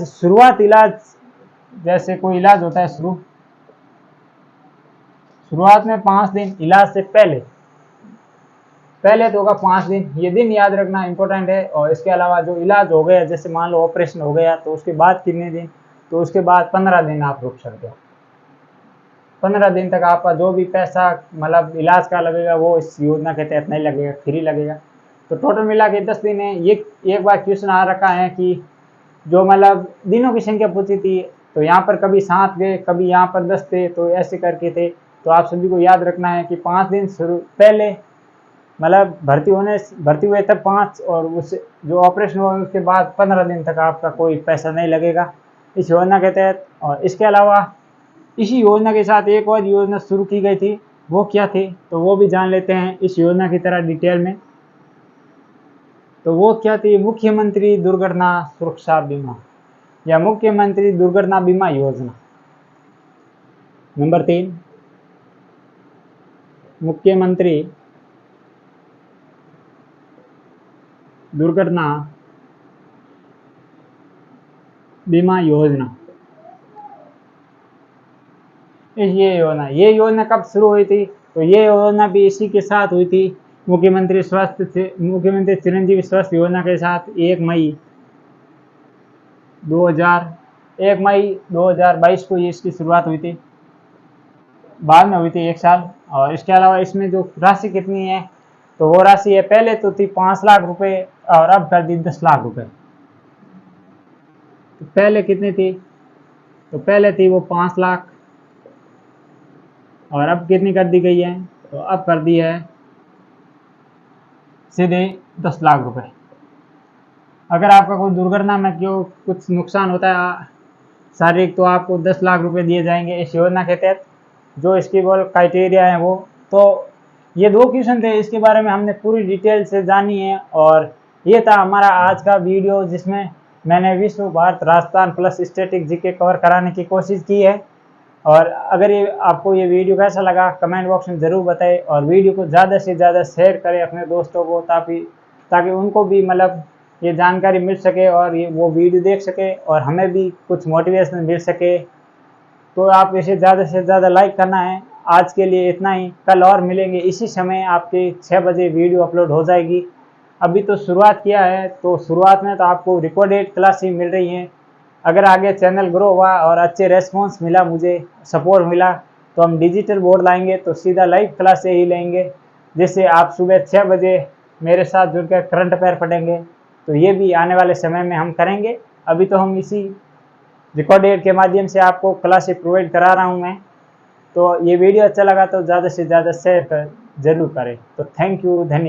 शुरुआत इलाज जैसे कोई इलाज होता है शुरुआत में 5 दिन इलाज से पहले तो होगा 5 दिन, ये दिन याद रखना इंपॉर्टेंट है। और इसके अलावा जो इलाज हो गया, जैसे मान लो ऑपरेशन हो गया, तो उसके बाद कितने दिन? तो उसके बाद 15 दिन आप रुक सकते हो। 15 दिन तक आपका जो भी पैसा मतलब इलाज का लगेगा वो इस योजना के तहत नहीं लगेगा, फ्री लगेगा। तो टोटल मिला के 10 दिन है। ये एक बार क्वेश्चन आ रखा है कि जो मतलब दिनों की संख्या पूछी थी, तो यहाँ पर कभी 7 गए, कभी यहाँ पर 10 थे, तो ऐसे करके थे। तो आप सभी को याद रखना है कि 5 दिन पहले मतलब भर्ती हुए तब 5, और उससे जो ऑपरेशन हुआ उसके बाद 15 दिन तक आपका कोई पैसा नहीं लगेगा इस योजना के तहत। और इसके अलावा इसी योजना के साथ एक और योजना शुरू की गई थी, वो क्या थी? तो वो भी जान लेते हैं इस योजना की तरह डिटेल में। तो वो क्या थी? मुख्यमंत्री दुर्घटना सुरक्षा बीमा या मुख्यमंत्री दुर्घटना बीमा योजना। नंबर 3, मुख्यमंत्री दुर्घटना बीमा योजना। ये योजना कब शुरू हुई थी? तो ये योजना भी इसी के साथ हुई थी, मुख्यमंत्री चिरंजीवी स्वास्थ्य योजना के साथ 1 मई 2022 को ये इसकी शुरुआत हुई थी, बाद में हुई थी 1 साल। और इसके अलावा इसमें जो राशि कितनी है? तो वो राशि है, पहले तो थी 5 लाख रुपए और अब कर दी 10 लाख रुपए। तो पहले कितनी थी? तो पहले थी वो 5 लाख और अब कितनी कर दी गई है? तो अब कर दी है सीधे 10 लाख रुपए। अगर आपका कोई दुर्घटना में क्यों कुछ नुकसान होता है शारीरिक, तो आपको 10 लाख रुपए दिए जाएंगे इस योजना के तहत। जो इसकी वो क्राइटेरिया है वो, तो ये 2 क्वेश्चन थे, इसके बारे में हमने पूरी डिटेल से जानी है। और ये था हमारा आज का वीडियो, जिसमें मैंने विश्व, Bharat, Rajasthan plus static GK cover कराने की कोशिश की है। और अगर ये आपको ये वीडियो कैसा लगा कमेंट बॉक्स में ज़रूर बताएं, और वीडियो को ज़्यादा से ज़्यादा शेयर करें अपने दोस्तों को, ताकि उनको भी मतलब ये जानकारी मिल सके और ये वो वीडियो देख सके और हमें भी कुछ मोटिवेशन मिल सके। तो आप इसे ज़्यादा से ज़्यादा लाइक करना है। आज के लिए इतना ही, कल और मिलेंगे इसी समय, आपके 6 बजे वीडियो अपलोड हो जाएगी। अभी तो शुरुआत किया है, तो शुरुआत में तो आपको रिकॉर्डेड क्लास ही मिल रही हैं। अगर आगे चैनल ग्रो हुआ और अच्छे रेस्पॉन्स मिला, मुझे सपोर्ट मिला, तो हम डिजिटल बोर्ड लाएंगे, तो सीधा लाइव क्लास से ही लेंगे, जिससे आप सुबह 6 बजे मेरे साथ जुड़कर करंट अफेयर पढ़ेंगे। तो ये भी आने वाले समय में हम करेंगे। अभी तो हम इसी रिकॉर्डेड के माध्यम से आपको क्लासेस प्रोवाइड करा रहा हूँ मैं। तो ये वीडियो अच्छा लगा तो ज़्यादा से ज़्यादा शेयर कर जरूर करें। तो थैंक यू, धन्यवाद।